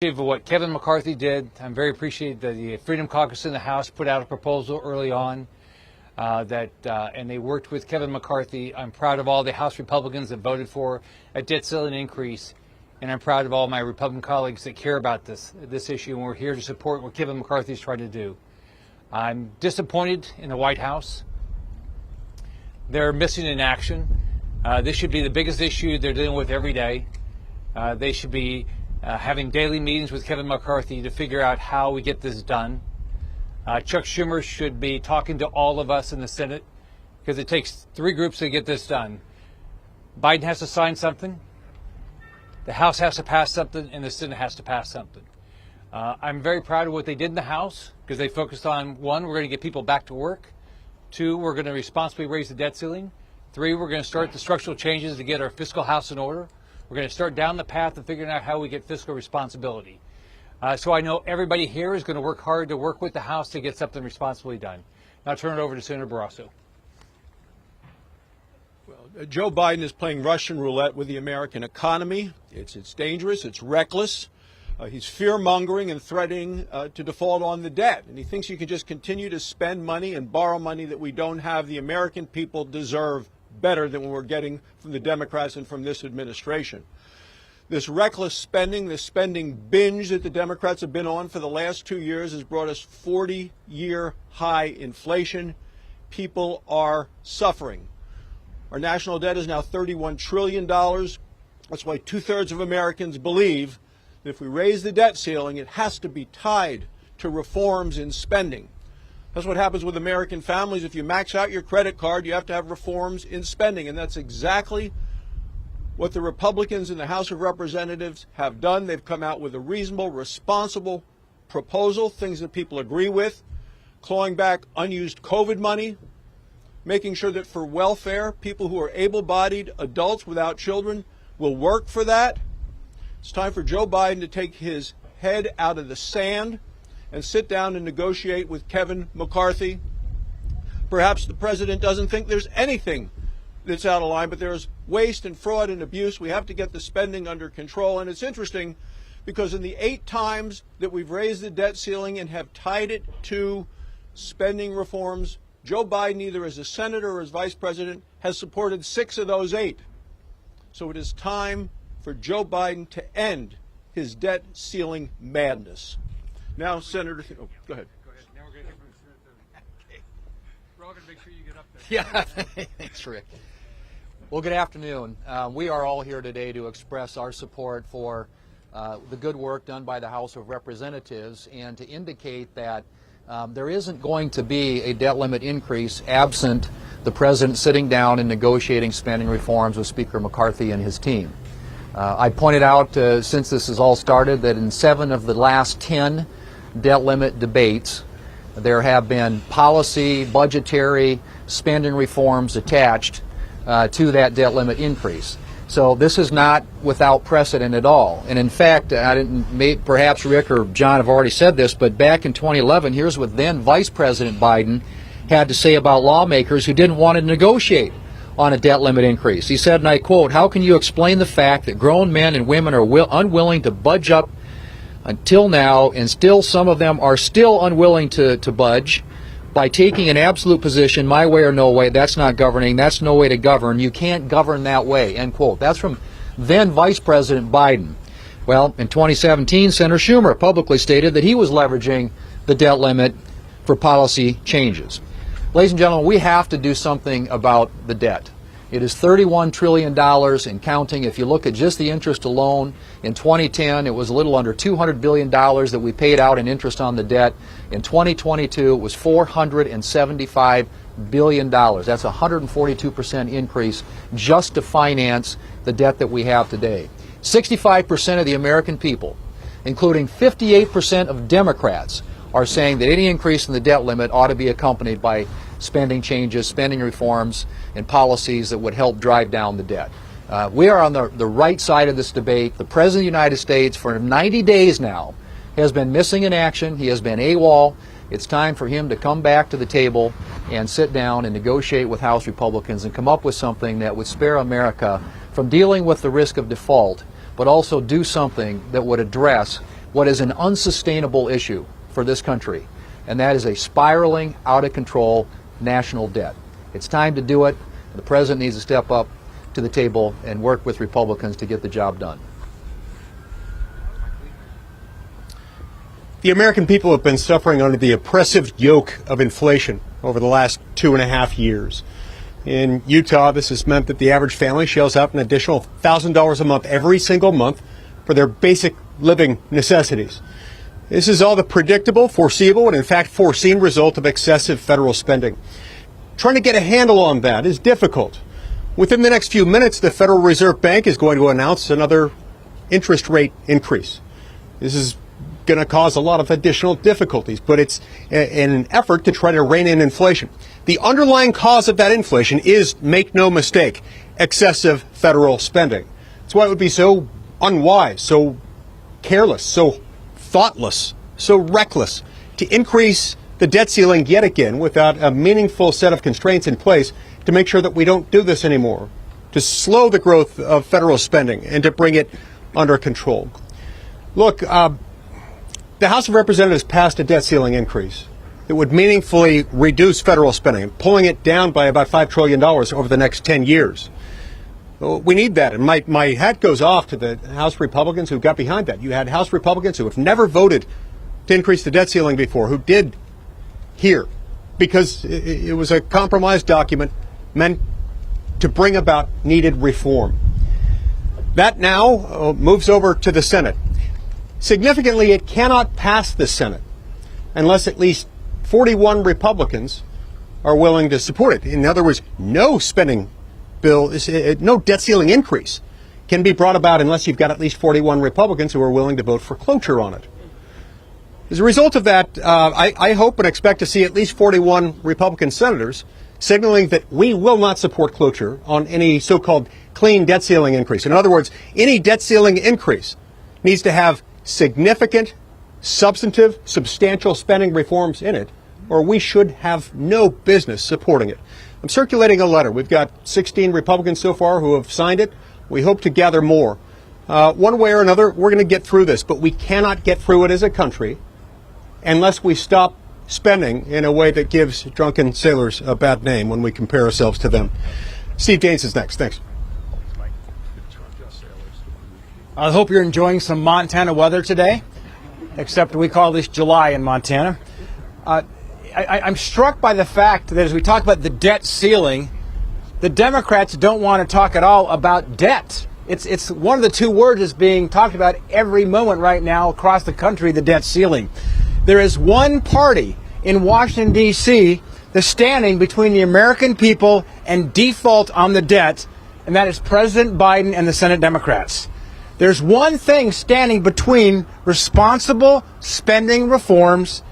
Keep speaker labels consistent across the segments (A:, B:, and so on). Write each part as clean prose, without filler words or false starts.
A: Of what Kevin McCarthy did. I'm very appreciative that the Freedom Caucus in the House put out a proposal early on and they worked with Kevin McCarthy. I'm proud of all the House Republicans that voted for a debt ceiling increase, and I'm proud of all my Republican colleagues that care about this issue, and we're here to support what Kevin McCarthy is trying to do. I'm disappointed in the White House. They're missing in action. This should be the biggest issue they're dealing with every day. They should be having daily meetings with Kevin McCarthy to figure out how we get this done. Chuck Schumer should be talking to all of us in the Senate, because it takes three groups to get this done. Biden has to sign something, the House has to pass something, and the Senate has to pass something. I'm very proud of what they did in the House, because they focused on, one, we're going to get people back to work. Two, we're going to responsibly raise the debt ceiling. Three, we're going to start the structural changes to get our fiscal house in order. We're going to start down the path of figuring out how we get fiscal responsibility. So I know everybody here is going to work hard to work with the House to get something responsibly done. Now I'll turn it over to Senator Barrasso.
B: Well, Joe Biden is playing Russian roulette with the American economy. It's dangerous. It's reckless. He's fear-mongering and threatening to default on the debt. And he thinks you can just continue to spend money and borrow money that we don't have. The American people deserve better than what we're getting from the Democrats and from this administration. This reckless spending, this spending binge that the Democrats have been on for the last 2 years has brought us 40-year high inflation. People are suffering. Our national debt is now $31 trillion. That's why 2/3 of Americans believe that if we raise the debt ceiling, it has to be tied to reforms in spending. That's what happens with American families. If you max out your credit card, you have to have reforms in spending. And that's exactly what the Republicans in the House of Representatives have done. They've come out with a reasonable, responsible proposal, things that people agree with, clawing back unused COVID money, making sure that for welfare, people who are able-bodied adults without children will work for that. It's time for Joe Biden to take his head out of the sand and sit down and negotiate with Kevin McCarthy. Perhaps the president doesn't think there's anything that's out of line, but there's waste and fraud and abuse. We have to get the spending under control. And it's interesting because in the 8 times that we've raised the debt ceiling and have tied it to spending reforms, Joe Biden, either as a senator or as vice president, has supported 6 of those 8. So it is time for Joe Biden to end his debt ceiling madness. Now, Senator, go ahead.
A: Go ahead. Now we're going to hear from the Senator. We're all going to make sure you get up there.
C: Yeah, thanks, Rick. Well, good afternoon. We are all here today to express our support for the good work done by the House of Representatives and to indicate that there isn't going to be a debt limit increase absent the President sitting down and negotiating spending reforms with Speaker McCarthy and his team. I pointed out since this has all started that in 7 of the last 10 debt limit debates, there have been policy, budgetary, spending reforms attached to that debt limit increase. So this is not without precedent at all. And in fact, perhaps Rick or John have already said this, but back in 2011, here's what then Vice President Biden had to say about lawmakers who didn't want to negotiate on a debt limit increase. He said, and I quote, "How can you explain the fact that grown men and women are unwilling to budge up until now, and still some of them are still unwilling to budge by taking an absolute position, my way or no way? That's not governing. That's no way to govern. You can't govern that way," end quote. That's from then Vice President Biden. Well, in 2017, Senator Schumer publicly stated that he was leveraging the debt limit for policy changes. Ladies and gentlemen, we have to do something about the debt. It is $31 trillion and counting. If you look at just the interest alone, in 2010, it was a little under $200 billion that we paid out in interest on the debt. In 2022, it was $475 billion. That's a 142% increase just to finance the debt that we have today. 65% of the American people, including 58% of Democrats, are saying that any increase in the debt limit ought to be accompanied by spending changes, spending reforms, and policies that would help drive down the debt. We are on the right side of this debate. The President of the United States, for 90 days now, has been missing in action. He has been AWOL. It's time for him to come back to the table and sit down and negotiate with House Republicans and come up with something that would spare America from dealing with the risk of default, but also do something that would address what is an unsustainable issue for this country, and that is a spiraling, out of control national debt. It's time to do it. The President needs to step up to the table and work with Republicans to get the job done.
D: The American people have been suffering under the oppressive yoke of inflation over the last 2.5 years. In Utah, this has meant that the average family shells out an additional $1,000 a month every single month for their basic living necessities. This is all the predictable, foreseeable, and in fact foreseen result of excessive federal spending. Trying to get a handle on that is difficult. Within the next few minutes, the Federal Reserve Bank is going to announce another interest rate increase. This is going to cause a lot of additional difficulties, but it's in an effort to try to rein in inflation. The underlying cause of that inflation is, make no mistake, excessive federal spending. That's why it would be so unwise, so careless, so thoughtless, so reckless to increase the debt ceiling yet again without a meaningful set of constraints in place to make sure that we don't do this anymore, to slow the growth of federal spending and to bring it under control. Look, the House of Representatives passed a debt ceiling increase that would meaningfully reduce federal spending, pulling it down by about $5 trillion over the next 10 years. We need that, and my hat goes off to the House Republicans who got behind that. You had House Republicans who have never voted to increase the debt ceiling before, who did here, because it was a compromise document meant to bring about needed reform. That now moves over to the Senate. Significantly, it cannot pass the Senate unless at least 41 Republicans are willing to support it. In other words, no spending bill, no debt ceiling increase can be brought about unless you've got at least 41 Republicans who are willing to vote for cloture on it. As a result of that, I hope and expect to see at least 41 Republican senators signaling that we will not support cloture on any so-called clean debt ceiling increase. In other words, any debt ceiling increase needs to have significant, substantive, substantial spending reforms in it, or we should have no business supporting it. I'm circulating a letter. We've got 16 Republicans so far who have signed it. We hope to gather more. One way or another, we're going to get through this, but we cannot get through it as a country unless we stop spending in a way that gives drunken sailors a bad name when we compare ourselves to them. Steve Daines is next. Thanks.
E: I hope you're enjoying some Montana weather today, except we call this July in Montana. I'm struck by the fact that as we talk about the debt ceiling, the Democrats don't want to talk at all about debt. It's one of the two words that's being talked about every moment right now across the country, the debt ceiling. There is one party in Washington, D.C. that's standing between the American people and default on the debt, and that is President Biden and the Senate Democrats. There's one thing standing between responsible spending reforms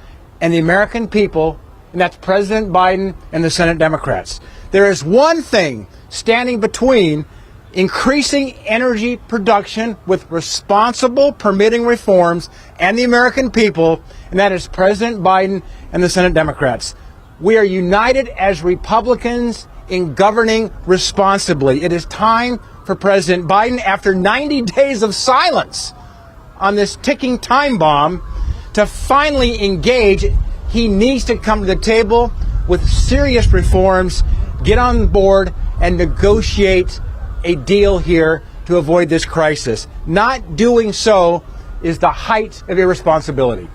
E: and the American people, and that's President Biden and the Senate Democrats. There is one thing standing between increasing energy production with responsible permitting reforms and the American people, and that is President Biden and the Senate Democrats. We are united as Republicans in governing responsibly. It is time for President Biden, after 90 days of silence on this ticking time bomb, to finally engage. He needs to come to the table with serious reforms, get on board, and negotiate a deal here to avoid this crisis. Not doing so is the height of irresponsibility.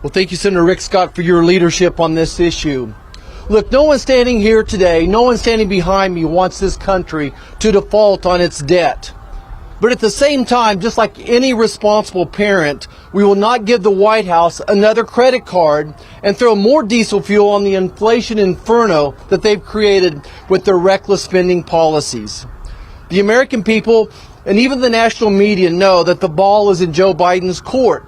F: Well, thank you, Senator Rick Scott, for your leadership on this issue. Look, no one standing here today, no one standing behind me wants this country to default on its debt. But at the same time, just like any responsible parent, we will not give the White House another credit card and throw more diesel fuel on the inflation inferno that they've created with their reckless spending policies. The American people and even the national media know that the ball is in Joe Biden's court.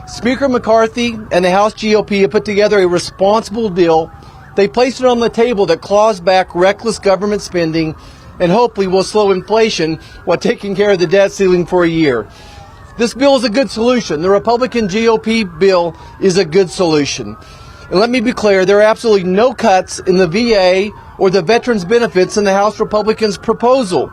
F: Speaker McCarthy and the House GOP have put together a responsible deal. They placed it on the table that claws back reckless government spending and hopefully will slow inflation while taking care of the debt ceiling for a year. This bill is a good solution. The Republican GOP bill is a good solution. And let me be clear, there are absolutely no cuts in the VA or the veterans benefits in the House Republicans' proposal.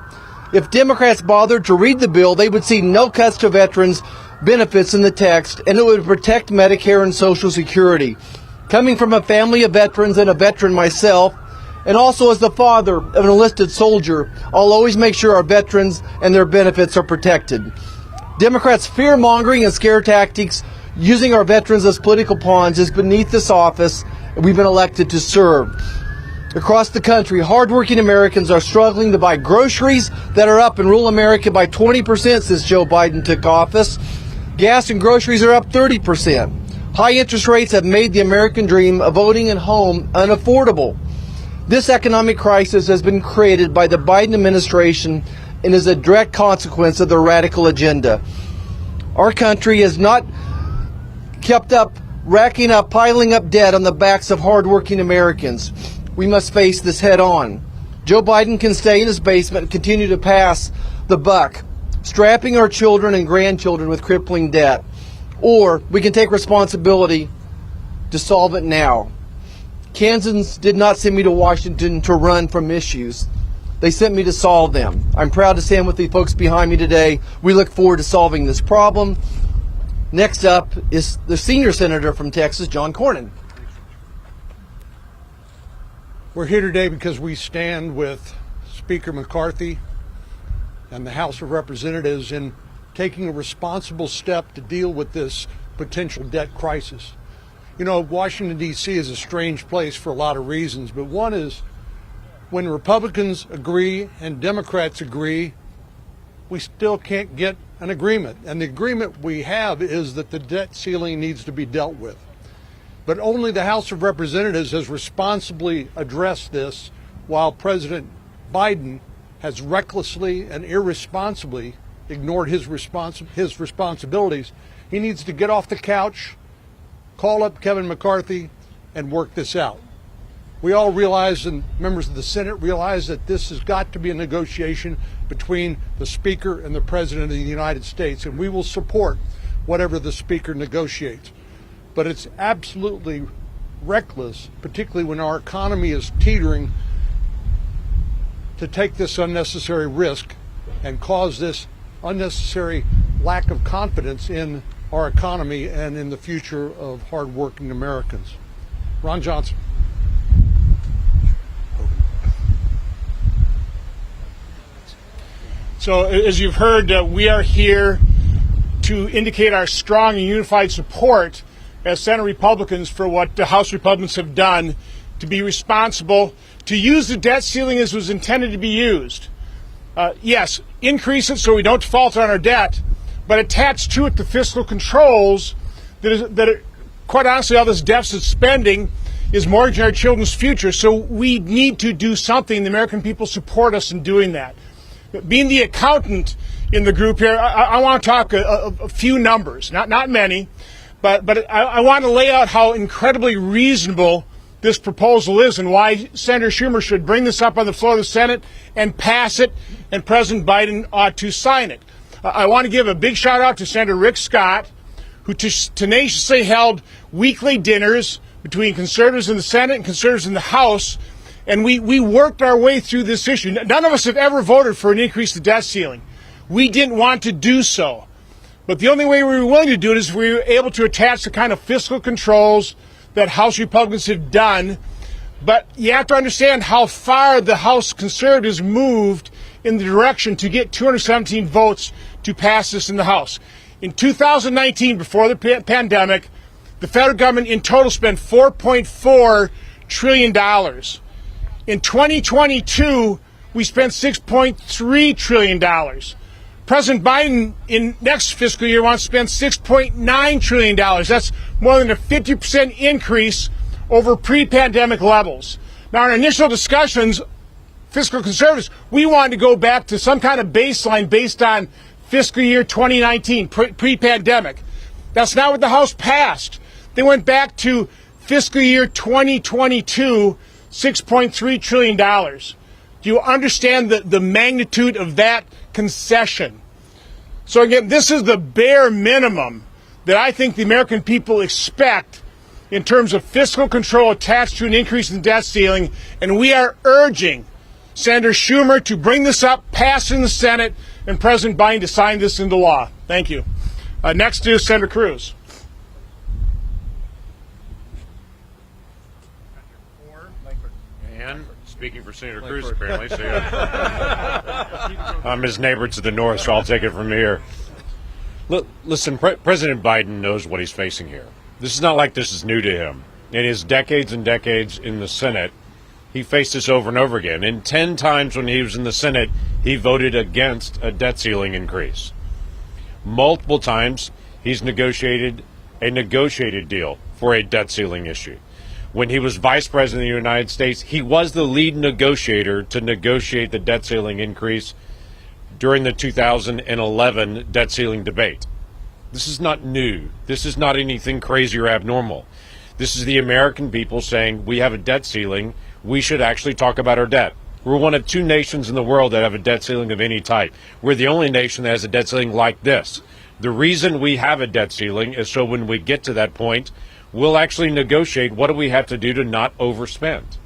F: If Democrats bothered to read the bill, they would see no cuts to veterans' benefits in the text, and it would protect Medicare and Social Security. Coming from a family of veterans and a veteran myself, and also as the father of an enlisted soldier, I'll always make sure our veterans and their benefits are protected. Democrats' fear-mongering and scare tactics using our veterans as political pawns is beneath this office we've been elected to serve. Across the country, hardworking Americans are struggling to buy groceries that are up in rural America by 20% since Joe Biden took office. Gas and groceries are up 30%. High interest rates have made the American dream of owning a home unaffordable. This economic crisis has been created by the Biden administration and is a direct consequence of their radical agenda. Our country has not kept up, racking up, piling up debt on the backs of hardworking Americans. We must face this head on. Joe Biden can stay in his basement and continue to pass the buck, strapping our children and grandchildren with crippling debt. Or we can take responsibility to solve it now. Kansans did not send me to Washington to run from issues. They sent me to solve them. I'm proud to stand with the folks behind me today. We look forward to solving this problem. Next up is the senior senator from Texas, John Cornyn.
G: We're here today because we stand with Speaker McCarthy and the House of Representatives in taking a responsible step to deal with this potential debt crisis. You know, Washington, D.C. is a strange place for a lot of reasons, but one is when Republicans agree and Democrats agree, we still can't get an agreement. And the agreement we have is that the debt ceiling needs to be dealt with. But only the House of Representatives has responsibly addressed this, while President Biden has recklessly and irresponsibly ignored his responsibilities. He needs to get off the couch, call up Kevin McCarthy, and work this out. We all realize, and members of the Senate realize, that this has got to be a negotiation between the Speaker and the President of the United States, and we will support whatever the Speaker negotiates. But it's absolutely reckless, particularly when our economy is teetering, to take this unnecessary risk and cause this unnecessary lack of confidence in our economy and in the future of hardworking Americans. Ron Johnson.
H: So as you've heard, we are here to indicate our strong and unified support as Senate Republicans for what the House Republicans have done to be responsible, to use the debt ceiling as was intended to be used. Yes, increase it so we don't default on our debt, but attach to it the fiscal controls that quite honestly, all this deficit spending is mortgaging our children's future. So we need to do something. The American people support us in doing that. Being the accountant in the group here, I want to talk a few numbers, not many, but I want to lay out how incredibly reasonable this proposal is and why Senator Schumer should bring this up on the floor of the Senate and pass it, and President Biden ought to sign it. I want to give a big shout out to Senator Rick Scott, who tenaciously held weekly dinners between conservatives in the Senate and conservatives in the House, and we worked our way through this issue. None of us have ever voted for an increase to the debt ceiling. We didn't want to do so. But the only way we were willing to do it is if we were able to attach the kind of fiscal controls that House Republicans have done. But you have to understand how far the House conservatives moved in the direction to get 217 votes to pass this in the House. In 2019, before the pandemic, the federal government in total spent $4.4 trillion. In 2022, we spent $6.3 trillion. President Biden in next fiscal year wants to spend $6.9 trillion. That's more than a 50% increase over pre-pandemic levels. Now, in our initial discussions, fiscal conservatives, we wanted to go back to some kind of baseline based on fiscal year 2019, pre-pandemic. That's not what the House passed. They went back to fiscal year 2022, $6.3 trillion. Do you understand the magnitude of that concession? So again, this is the bare minimum that I think the American people expect in terms of fiscal control attached to an increase in the debt ceiling, and we are urging Senator Schumer to bring this up, pass in the Senate, and President Biden to sign this into law. Thank you. Next is Senator Cruz.
I: And speaking for Senator Cruz, apparently. So yeah. I'm his neighbor to the north, so I'll take it from here. Look, listen, President Biden knows what he's facing here. This is not like this is new to him. In his decades and decades in the Senate, he faced this over and over again. And 10 times when he was in the Senate, he voted against a debt ceiling increase. Multiple times, he's negotiated a negotiated deal for a debt ceiling issue. When he was Vice President of the United States, he was the lead negotiator to negotiate the debt ceiling increase during the 2011 debt ceiling debate. This is not new. This is not anything crazy or abnormal. This is the American people saying, we have a debt ceiling. We should actually talk about our debt. We're one of 2 nations in the world that have a debt ceiling of any type. We're the only nation that has a debt ceiling like this. The reason we have a debt ceiling is so when we get to that point, we'll actually negotiate what do we have to do to not overspend.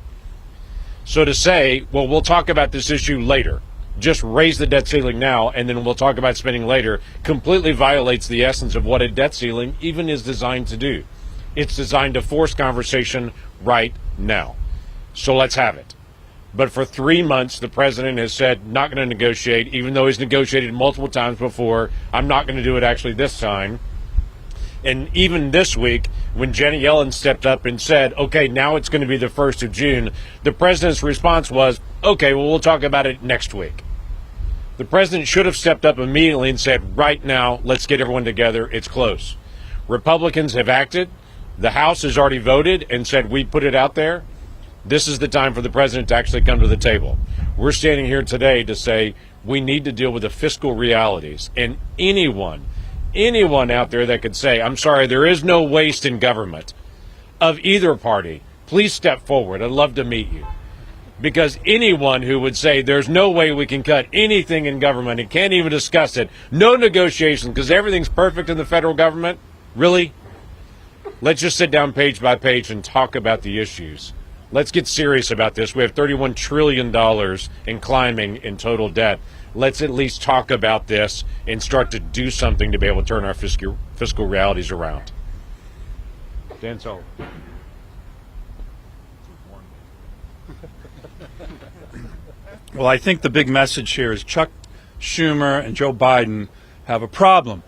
I: So to say, well, we'll talk about this issue later, just raise the debt ceiling now and then we'll talk about spending later, completely violates the essence of what a debt ceiling even is designed to do. It's designed to force conversation right now. So let's have it. But for 3 months, the president has said not going to negotiate, even though he's negotiated multiple times before. I'm not going to do it actually this time. And even this week, when Jenny Yellen stepped up and said, okay, now it's going to be the 1st of June, the president's response was, okay, well, we'll talk about it next week. The president should have stepped up immediately and said, right now, let's get everyone together. It's close. Republicans have acted. The House has already voted and said, we put it out there. This is the time for the president to actually come to the table. We're standing here today to say we need to deal with the fiscal realities. And anyone out there that could say, I'm sorry, there is no waste in government of either party, please step forward. I'd love to meet you. Because anyone who would say there's no way we can cut anything in government and can't even discuss it, no negotiations because everything's perfect in the federal government, really? Let's just sit down page by page and talk about the issues. Let's get serious about this. We have $31 trillion in climbing in total debt. Let's at least talk about this and start to do something to be able to turn our fiscal realities around. Dan Sullivan.
J: Well, I think the big message here is Chuck Schumer and Joe Biden have a problem.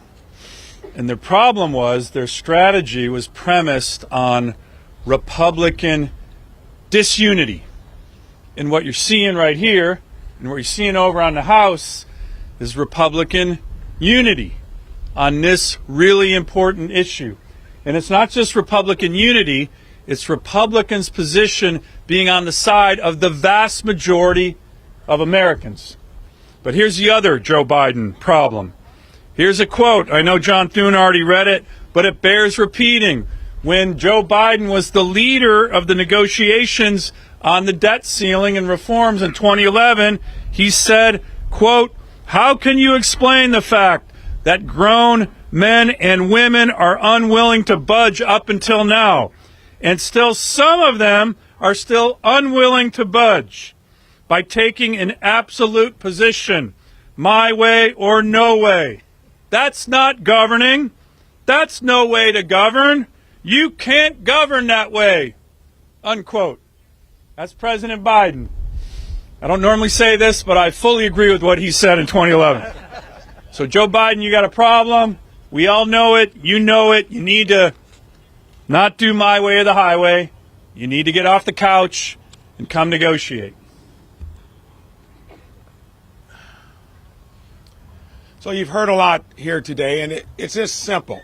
J: And their problem was their strategy was premised on Republican disunity. And what you're seeing right here and what you're seeing over on the House is Republican unity on this really important issue. And it's not just Republican unity, it's Republicans' position being on the side of the vast majority of Americans. But here's the other Joe Biden problem. Here's a quote. I know John Thune already read it, but it bears repeating. When Joe Biden was the leader of the negotiations on the debt ceiling and reforms in 2011, he said, quote, how can you explain the fact that grown men and women are unwilling to budge up until now? And still some of them are still unwilling to budge by taking an absolute position, my way or no way. That's not governing. That's no way to govern. You can't govern that way, unquote. That's President Biden. I don't normally say this, but I fully agree with what he said in 2011. So Joe Biden, you got a problem. We all know it. You know it. You need to not do my way or the highway. You need to get off the couch and come negotiate.
K: So you've heard a lot here today, and it's just simple.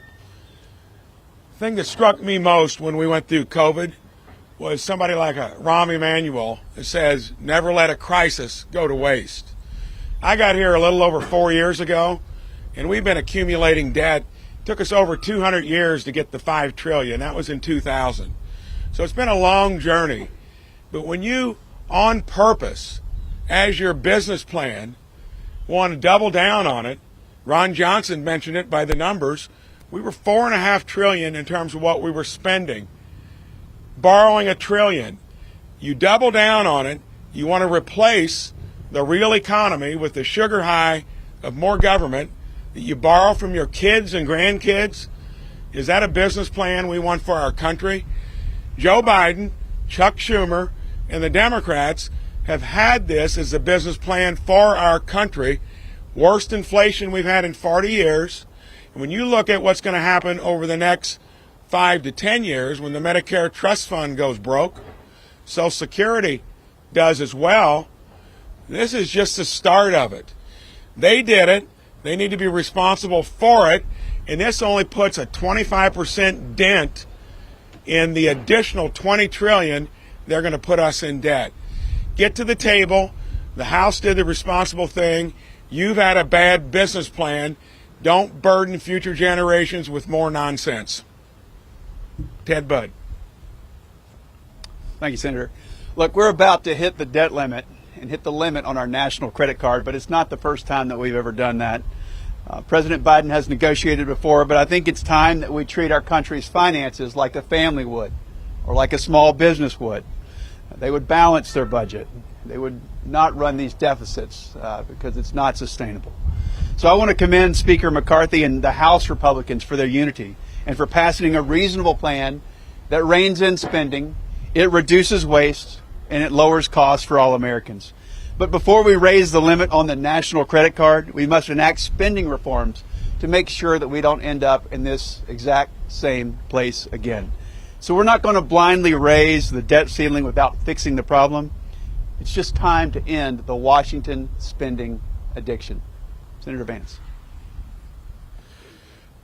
K: The thing that struck me most when we went through COVID was somebody like a Rahm Emanuel that says, never let a crisis go to waste. I got here a little over 4 years ago, and we've been accumulating debt. It took us over 200 years to get the $5 trillion. That was in 2000. So it's been a long journey. But when you, on purpose, as your business plan, want to double down on it, Ron Johnson mentioned it by the numbers, we were $4.5 trillion in terms of what we were spending. Borrowing $1 trillion. You double down on it, You want to replace the real economy with the sugar high of more government that you borrow from your kids and grandkids? Is that a business plan we want for our country? Joe Biden, Chuck Schumer, and the Democrats have had this as a business plan for our country. Worst inflation we've had in 40 years. And when you look at what's going to happen over the next 5 to 10 years when the Medicare Trust Fund goes broke, Social Security does as well, this is just the start of it. They did it. They need to be responsible for it. And this only puts a 25% dent in the additional $20 trillion they're going to put us in debt. Get to the table. The House did the responsible thing. You've had a bad business plan. Don't burden future generations with more nonsense. Ted Budd.
L: Thank you, Senator. Look, we're about to hit the debt limit and hit the limit on our national credit card, but it's not the first time that we've ever done that. President Biden has negotiated before, but I think it's time that we treat our country's finances like a family would or like a small business would. They would balance their budget. They would not run these deficits because it's not sustainable. So I want to commend Speaker McCarthy and the House Republicans for their unity and for passing a reasonable plan that reins in spending, it reduces waste, and it lowers costs for all Americans. But before we raise the limit on the national credit card, we must enact spending reforms to make sure that we don't end up in this exact same place again. So we're not going to blindly raise the debt ceiling without fixing the problem. It's just time to end the Washington spending addiction. Senator Vance.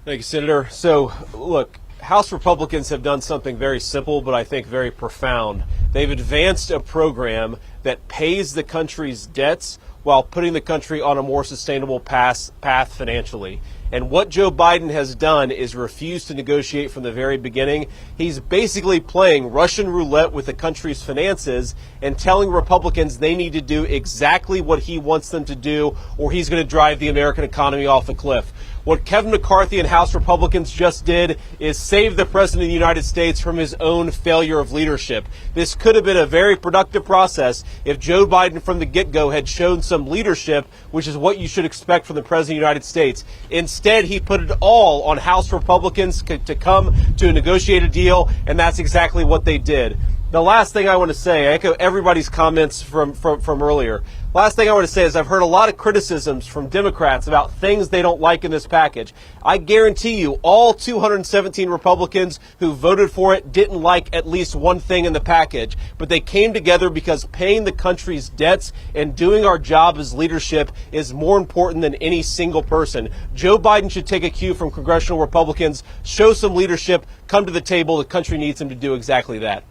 M: Thank you, Senator. So, look, House Republicans have done something very simple, but I think very profound. They've advanced a program that pays the country's debts while putting the country on a more sustainable path financially. And what Joe Biden has done is refused to negotiate from the very beginning. He's basically playing Russian roulette with the country's finances and telling Republicans they need to do exactly what he wants them to do, or he's going to drive the American economy off a cliff. What Kevin McCarthy and House Republicans just did is save the President of the United States from his own failure of leadership. This could have been a very productive process if Joe Biden from the get-go had shown some leadership, which is what you should expect from the President of the United States. Instead, he put it all on House Republicans to come to a negotiated deal, and that's exactly what they did. The last thing I want to say, I echo everybody's comments from earlier. Last thing I want to say is I've heard a lot of criticisms from Democrats about things they don't like in this package. I guarantee you all 217 Republicans who voted for it didn't like at least one thing in the package, but they came together because paying the country's debts and doing our job as leadership is more important than any single person. Joe Biden should take a cue from congressional Republicans, show some leadership, come to the table. The country needs him to do exactly that.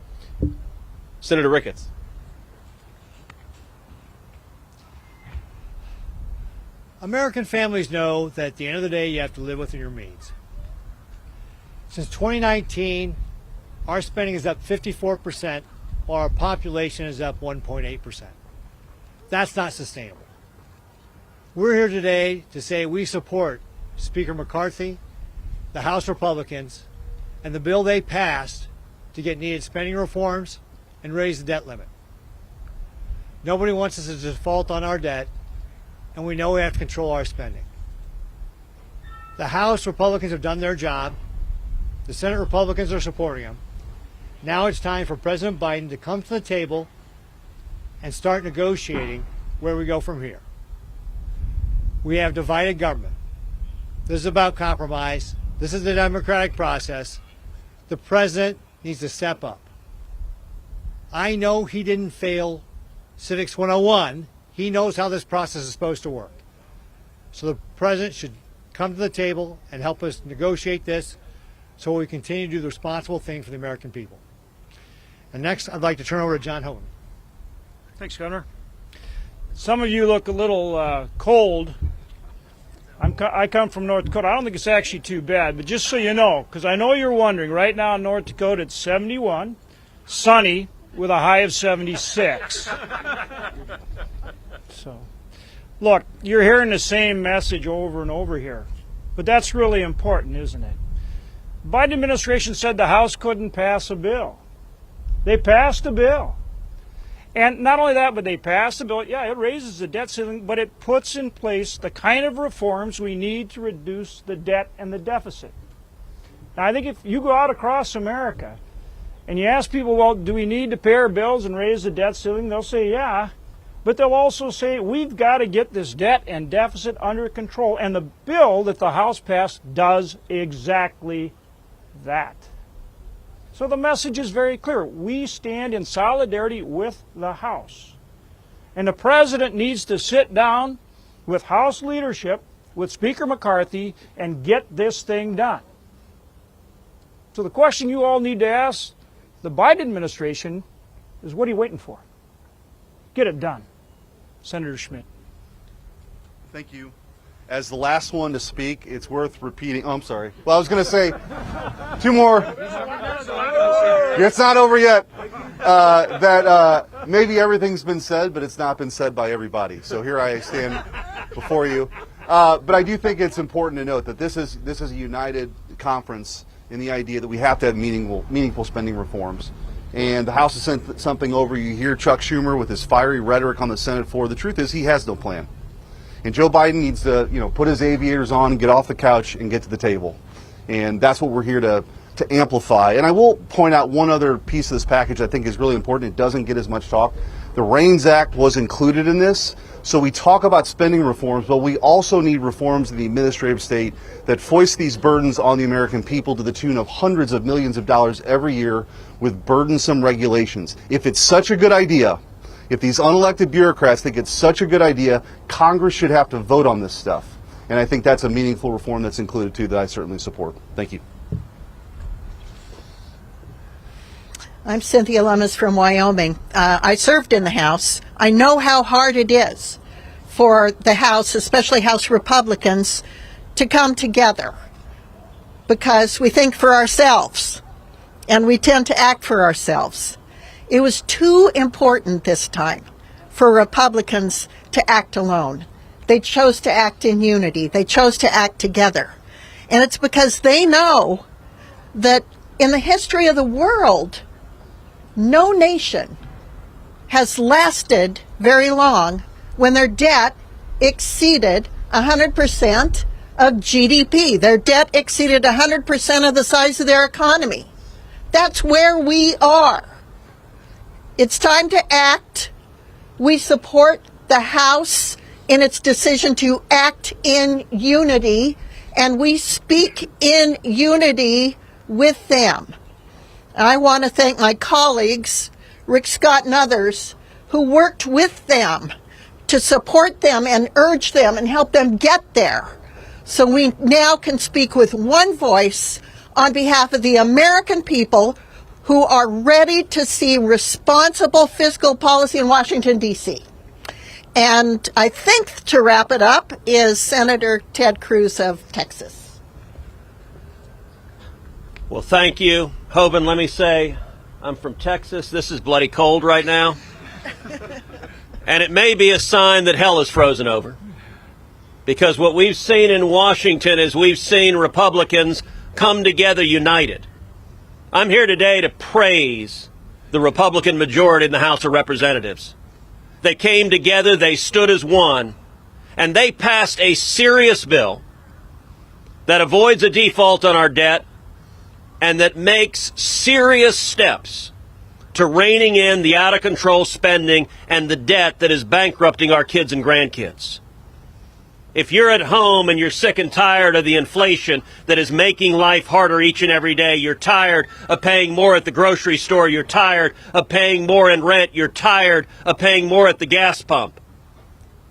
M: Senator Ricketts.
N: American families know that at the end of the day, you have to live within your means. Since 2019, our spending is up 54%, while our population is up 1.8%. That's not sustainable. We're here today to say we support Speaker McCarthy, the House Republicans, and the bill they passed to get needed spending reforms and raise the debt limit. Nobody wants us to default on our debt, and we know we have to control our spending. The House Republicans have done their job. The Senate Republicans are supporting them. Now it's time for President Biden to come to the table and start negotiating where we go from here. We have divided government. This is about compromise. This is the democratic process. The president needs to step up. I know he didn't fail Civics 101. He knows how this process is supposed to work. So the president should come to the table and help us negotiate this so we continue to do the responsible thing for the American people. And next, I'd like to turn over to John Hogan.
H: Thanks, Governor. Some of you look a little cold. I come from North Dakota. I don't think it's actually too bad, but just so you know, because I know you're wondering, right now in North Dakota it's 71, sunny, with a high of 76. So, look, you're hearing the same message over and over here, but that's really important, isn't it? The Biden administration said the House couldn't pass a bill. They passed a bill. And not only that, but they passed the bill. Yeah, it raises the debt ceiling, but it puts in place the kind of reforms we need to reduce the debt and the deficit. Now, I think if you go out across America and you ask people, well, do we need to pay our bills and raise the debt ceiling? They'll say, yeah. But they'll also say, we've got to get this debt and deficit under control. And the bill that the House passed does exactly that. So the message is very clear. We stand in solidarity with the House. And the President needs to sit down with House leadership, with Speaker McCarthy, and get this thing done. So the question you all need to ask the Biden administration is, what are you waiting for? Get it done. Senator Schmidt.
O: Thank you. As the last one to speak, it's worth repeating. Oh, I'm sorry. Well, I was going to say two more. It's not over yet. Maybe everything's been said, but it's not been said by everybody. So here I stand before you. But I do think it's important to note that this is a united conference in the idea that we have to have meaningful spending reforms. And the House has sent something over. You hear Chuck Schumer with his fiery rhetoric on the Senate floor. The truth is he has no plan. And Joe Biden needs to, put his aviators on and get off the couch and get to the table. And that's what we're here to amplify. And I will point out one other piece of this package I think is really important. It doesn't get as much talk. The REINS Act was included in this. So we talk about spending reforms, but we also need reforms in the administrative state that foist these burdens on the American people to the tune of hundreds of millions of dollars every year with burdensome regulations. If it's such a good idea, if these unelected bureaucrats think it's such a good idea, Congress should have to vote on this stuff. And I think that's a meaningful reform that's included too that I certainly support. Thank you.
P: I'm Cynthia Lummis from Wyoming. I served in the House. I know how hard it is for the House, especially House Republicans, to come together because we think for ourselves and we tend to act for ourselves. It was too important this time for Republicans to act alone. They chose to act in unity. They chose to act together. And it's because they know that in the history of the world, no nation has lasted very long when their debt exceeded 100% of GDP. Their debt exceeded 100% of the size of their economy. That's where we are. It's time to act. We support the House in its decision to act in unity, and we speak in unity with them. I want to thank my colleagues, Rick Scott and others, who worked with them to support them and urge them and help them get there. So we now can speak with one voice on behalf of the American people who are ready to see responsible fiscal policy in Washington, D.C. And I think to wrap it up is Senator Ted Cruz of Texas.
M: Well, thank you. Hoban, let me say, I'm from Texas. This is bloody cold right now. And it may be a sign that hell is frozen over. Because what we've seen in Washington is we've seen Republicans come together united. I'm here today to praise the Republican majority in the House of Representatives. They came together, they stood as one, and they passed a serious bill that avoids a default on our debt and that makes serious steps to reining in the out-of-control spending and the debt that is bankrupting our kids and grandkids. If you're at home and you're sick and tired of the inflation that is making life harder each and every day, you're tired of paying more at the grocery store, you're tired of paying more in rent, you're tired of paying more at the gas pump.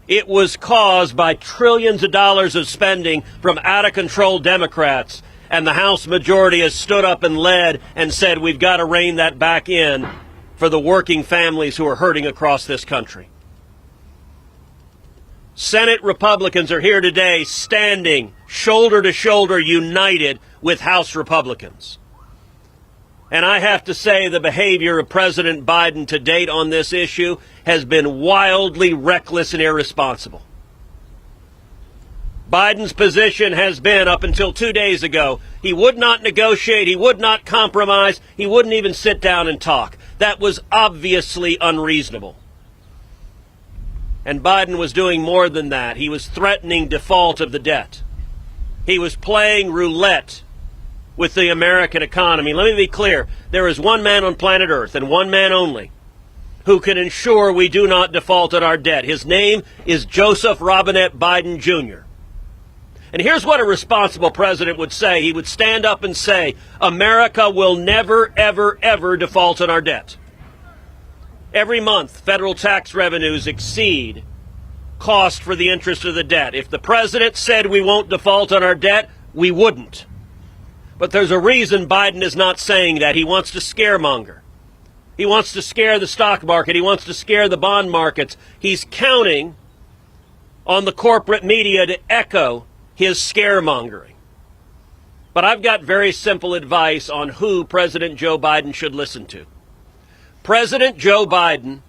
M: It was caused by trillions of dollars of spending from out-of-control Democrats, and the House majority has stood up and led and said we've got to rein that back in for the working families who are hurting across this country. Senate Republicans are here today standing shoulder to shoulder united with House Republicans. And I have to say the behavior of President Biden to date on this issue has been wildly reckless and irresponsible. Biden's position has been, up until 2 days ago, he would not negotiate, he would not compromise, he wouldn't even sit down and talk.
Q: that was obviously unreasonable. And Biden was doing more than that. He was threatening default of the debt. He was playing roulette with the American economy. Let me be clear. There is one man on planet Earth, and one man only, who can ensure we do not default on our debt. His name is Joseph Robinette Biden Jr. And here's what a responsible president would say. He would stand up and say, America will never, ever, ever default on our debt. Every month, federal tax revenues exceed cost for the interest of the debt. If the president said we won't default on our debt, we wouldn't. But there's a reason Biden is not saying that. He wants to scaremonger. He wants to scare the stock market. He wants to scare the bond markets. He's counting on the corporate media to echo his scaremongering. But I've got very simple advice on who President Joe Biden should listen to. President Joe Biden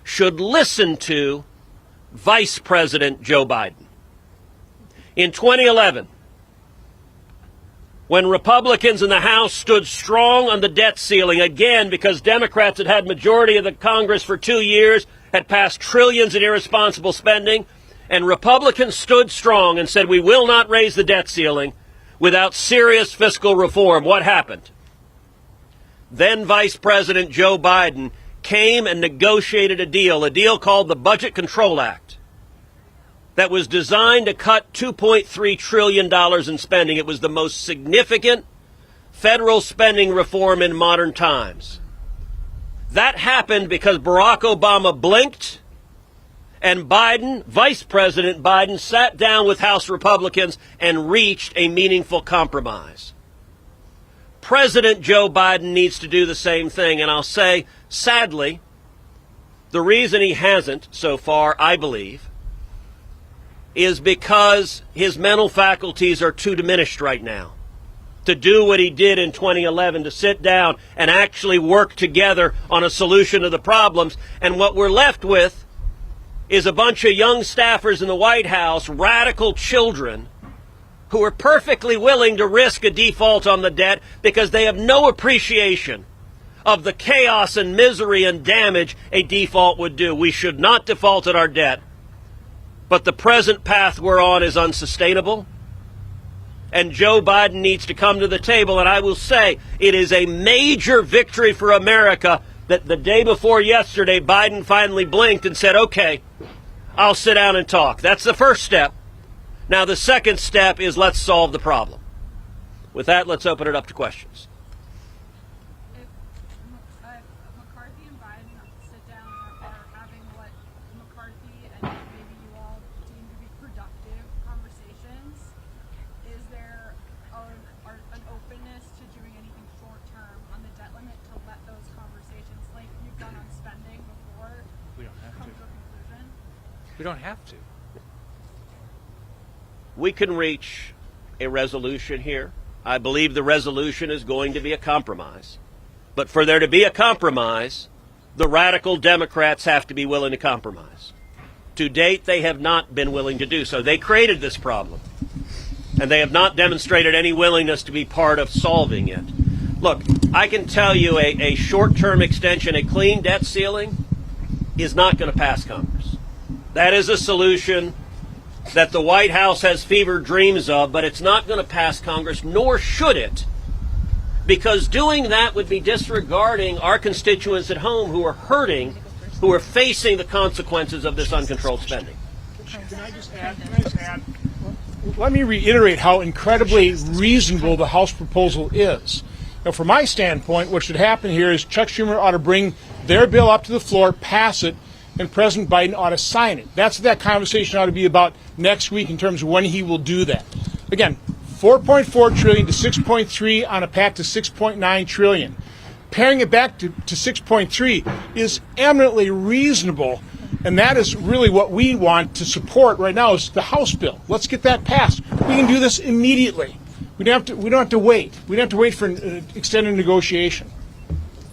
Q: should listen to Vice President Joe Biden. In 2011, when Republicans in the House stood strong on the debt ceiling, again because Democrats had had majority of the Congress for 2 years, had passed trillions in irresponsible spending, and Republicans stood strong and said we will not raise the debt ceiling without serious fiscal reform. What happened? Then Vice President Joe Biden came and negotiated a deal called the Budget Control Act, that was designed to cut $2.3 trillion in spending. It was the most significant federal spending reform in modern times. That happened because Barack Obama blinked, and Biden, Vice President Biden, sat down with House Republicans and reached a meaningful compromise. President Joe Biden needs to do the same thing, and I'll say, sadly, the reason he hasn't so far, I believe, is because his mental faculties are too diminished right now to do what he did in 2011, to sit down and actually work together on a solution to the problems. And what we're left with is a bunch of young staffers in the White House, radical children, who are perfectly willing to risk a default on the debt because they have no appreciation of the chaos and misery and damage a default would do. We should not default on our debt. But the present path we're on is unsustainable, and Joe Biden needs to come to the table. And I will say it is a major victory for America that the day before yesterday, Biden finally blinked and said, okay, I'll sit down and talk. That's the first step. Now, the second step is let's solve the problem. With that, let's open it up to questions.
A: We don't have to.
Q: We can reach a resolution here. I believe the resolution is going to be a compromise. But for there to be a compromise, the radical Democrats have to be willing to compromise. To date, they have not been willing to do so. They created this problem, and they have not demonstrated any willingness to be part of solving it. Look, I can tell you a short-term extension, a clean debt ceiling, is not going to pass Congress. That is a solution that the White House has fevered dreams of, but it's not going to pass Congress, nor should it, because doing that would be disregarding our constituents at home who are hurting, who are facing the consequences of this uncontrolled spending.
H: Can I just add? Let me reiterate how incredibly reasonable the House proposal is. Now, from my standpoint, what should happen here is Chuck Schumer ought to bring their bill up to the floor, pass it, and President Biden ought to sign it. That's what that conversation ought to be about next week in terms of when he will do that. Again, $4.4 trillion to 6.3 on a path to 6.9 trillion. Paring it back to 6.3 is eminently reasonable, and that is really what we want to support right now is the House bill. Let's get that passed. We can do this immediately. We don't have to wait. We don't have to wait for an extended negotiation.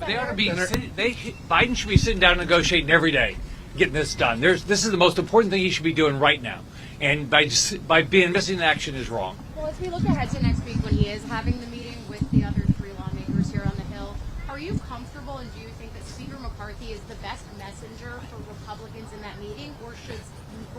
A: They ought to be. Biden should be sitting down and negotiating every day, getting this done. This is the most important thing he should be doing right now, and by being missing in action is wrong.
R: Well, as we look ahead to next week when he is having the meeting with the other three lawmakers here on the Hill, Are you comfortable, and do you think that Speaker McCarthy is the best messenger for Republicans in that meeting, or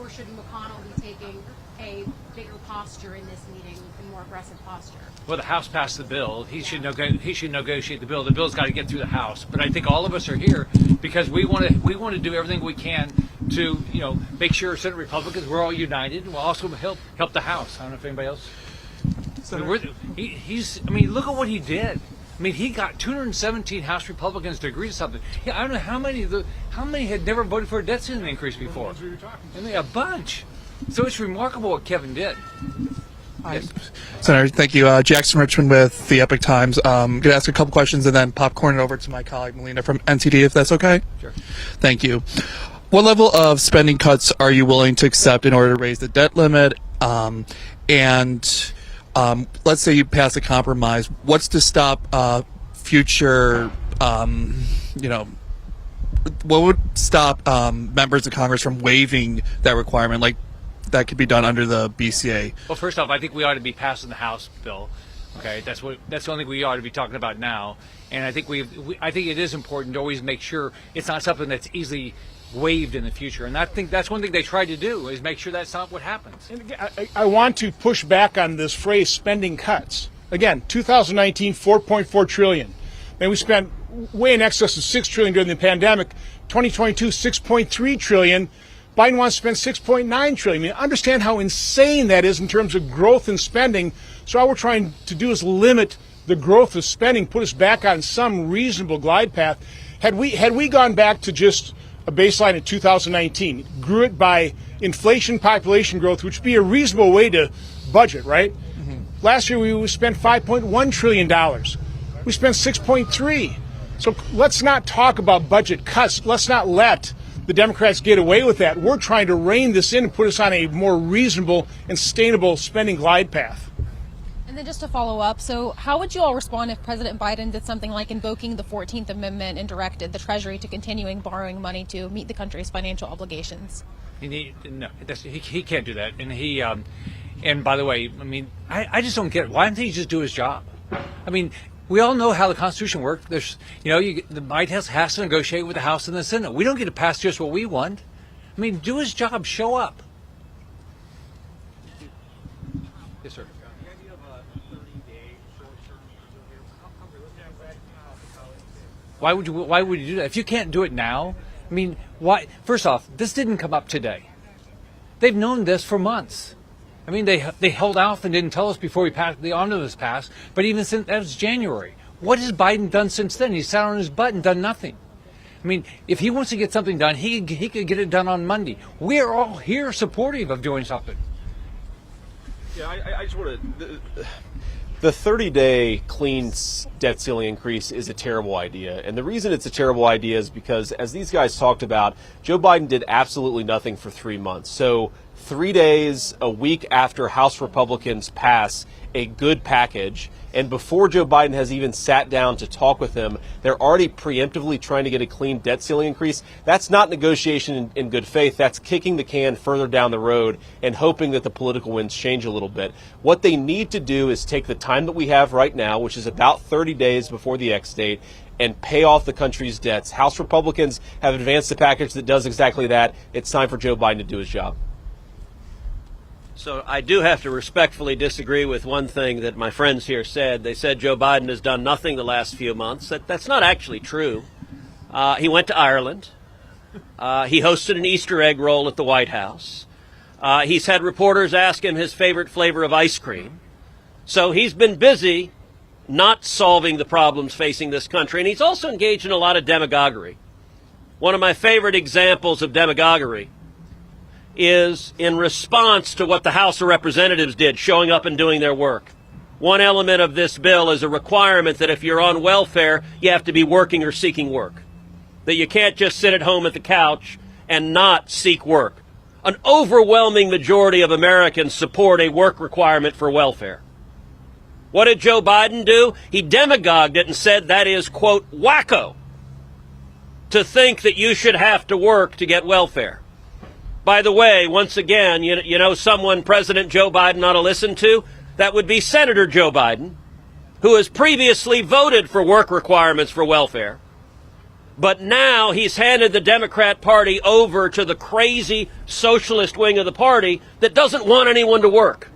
R: should McConnell be taking a bigger posture in this meeting, a more aggressive posture?
A: Well, the House passed the bill. He should negotiate the bill. The bill's got to get through the House. But I think all of us are here because we want to do everything we can to make sure Senate Republicans, we're all united, and we'll also help the House. I don't know if anybody else. Look at what he did. I mean, he got 217 House Republicans to agree to something. I don't know how many had never voted for a debt ceiling increase before. I mean, a bunch. So it's remarkable what Kevin did. Yes.
S: Senator, thank you. Jackson Richmond with the Epoch Times. Going to ask a couple questions and then popcorn it over to my colleague Melina from NTD, if that's okay.
A: Sure.
S: Thank you. What level of spending cuts are you willing to accept in order to raise the debt limit? Let's say you pass a compromise. What's to stop future, what would stop members of Congress from waiving that requirement? Like, that could be done under the BCA.
A: Well, first off, I think we ought to be passing the House bill. Okay, that's the only thing we ought to be talking about now. And I think I think it is important to always make sure it's not something that's easily waived in the future. And I think that's one thing they tried to do, is make sure that's not what happens.
H: And again, I want to push back on this phrase spending cuts. Again, 2019, $4.4 trillion. And we spent way in excess of $6 trillion during the pandemic. 2022, $6.3 trillion. Biden wants to spend $6.9 trillion. I mean, understand how insane that is in terms of growth in spending. So all we're trying to do is limit the growth of spending, put us back on some reasonable glide path. Had we gone back to just a baseline in 2019, grew it by inflation, population growth, which would be a reasonable way to budget, right? Mm-hmm. Last year we spent $5.1 trillion. We spent $6.3. So let's not talk about budget cuts. Let's not let the Democrats get away with that. We're trying to rein this in and put us on a more reasonable and sustainable spending glide path.
T: And then just to follow up, so how would you all respond if President Biden did something like invoking the 14th Amendment and directed the Treasury to continuing borrowing money to meet the country's financial obligations?
A: He can't do that. And and by the way, I mean, I just don't get it. Why didn't he just do his job? I mean, we all know how the Constitution works. There's, the White House has to negotiate with the House and the Senate. We don't get to pass just what we want. I mean, do his job. Show up. Yes, sir. Why would you do that? If you can't do it now, I mean, why? First off, this didn't come up today. They've known this for months. I mean, they held off and didn't tell us before the omnibus passed, but even since that was January. What has Biden done since then? He sat on his butt and done nothing. I mean, if he wants to get something done, he could get it done on Monday. We're all here supportive of doing something.
M: Yeah, I just want to... The 30-day clean debt ceiling increase is a terrible idea. And the reason it's a terrible idea is because, as these guys talked about, Joe Biden did absolutely nothing for 3 months. So 3 days, a week after House Republicans pass a good package, and before Joe Biden has even sat down to talk with him, they're already preemptively trying to get a clean debt ceiling increase. That's not negotiation in good faith. That's kicking the can further down the road and hoping that the political winds change a little bit. What they need to do is take the time that we have right now, which is about 30 days before the X date, and pay off the country's debts. House Republicans have advanced a package that does exactly that. It's time for Joe Biden to do his job.
Q: So I do have to respectfully disagree with one thing that my friends here said. They said Joe Biden has done nothing the last few months. That's not actually true. He went to Ireland. He hosted an Easter egg roll at the White House. He's had reporters ask him his favorite flavor of ice cream. So he's been busy not solving the problems facing this country. And he's also engaged in a lot of demagoguery. One of my favorite examples of demagoguery is in response to what the House of Representatives did, showing up and doing their work. One element of this bill is a requirement that if you're on welfare, you have to be working or seeking work. That you can't just sit at home at the couch and not seek work. An overwhelming majority of Americans support a work requirement for welfare. What did Joe Biden do? He demagogued it and said that is, quote, wacko, to think that you should have to work to get welfare. By the way, once again, you know someone President Joe Biden ought to listen to? That would be Senator Joe Biden, who has previously voted for work requirements for welfare, but now he's handed the Democrat Party over to the crazy socialist wing of the party that doesn't want anyone to work.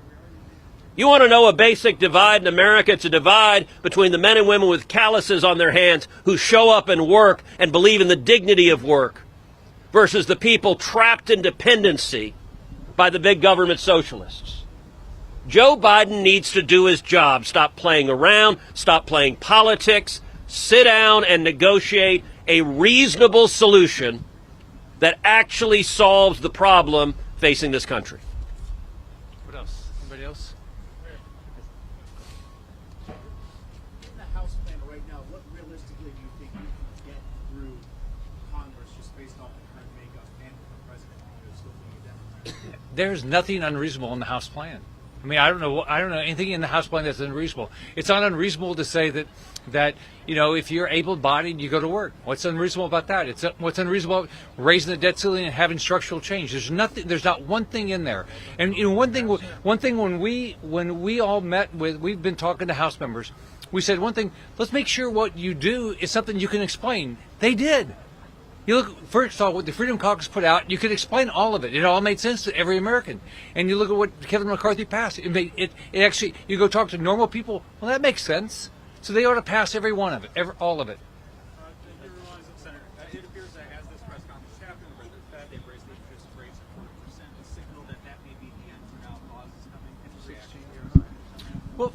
Q: You want to know a basic divide in America? It's a divide between the men and women with calluses on their hands who show up and work and believe in the dignity of work versus the people trapped in dependency by the big government socialists. Joe Biden needs to do his job. Stop playing around, stop playing politics, sit down and negotiate a reasonable solution that actually solves the problem facing this country.
A: What else? Anybody else?
U: In the House plan right now, what realistically do you think you can get through Congress just based off the current makeup and the president still being a Democrat?
A: There's nothing unreasonable in the House plan. I mean, I don't know anything in the House plan that's unreasonable. It's not unreasonable to say that you know, if you're able-bodied, you go to work. What's unreasonable about that? What's unreasonable about raising the debt ceiling and having structural change? There's nothing. There's not one thing in there. And you know, one thing when we all met with, we've been talking to House members. We said one thing. Let's make sure what you do is something you can explain. They did. You look, first of all, what the Freedom Caucus put out, you could explain all of it. It all made sense to every American. And you look at what Kevin McCarthy passed. It actually, you go talk to normal people, well, that makes sense. So they ought to pass every one of it, all of it.
U: It appears that as this press conference happened, the Fed, they've raised interest rates at 40%, a signal that that may be the end for now. Pause is coming in 16 years.
A: Well,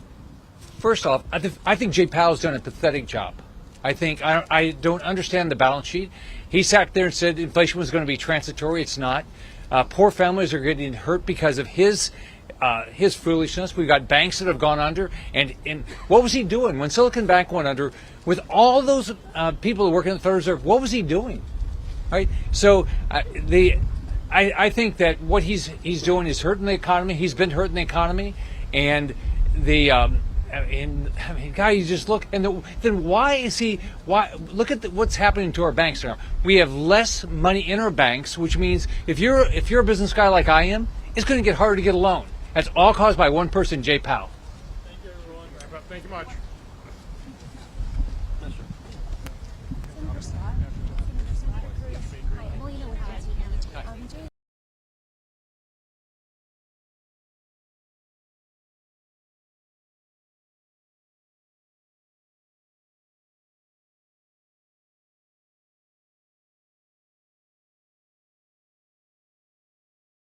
A: first off, I think Jay Powell's done a pathetic job. I don't understand the balance sheet. He sat there and said inflation was going to be transitory. It's not. Poor families are getting hurt because of his foolishness. We've got banks that have gone under. And what was he doing when Silicon Bank went under? With all those people who work in the Federal Reserve, what was he doing? Right. So I think that what he's doing is hurting the economy. He's been hurting the economy, and guy, you just look, and then why is he? Why look at what's happening to our banks now? We have less money in our banks, which means if you're a business guy like I am, it's going to get harder to get a loan. That's all caused by one person, Jay Powell.
H: Thank you, everyone. Thank you much.
V: During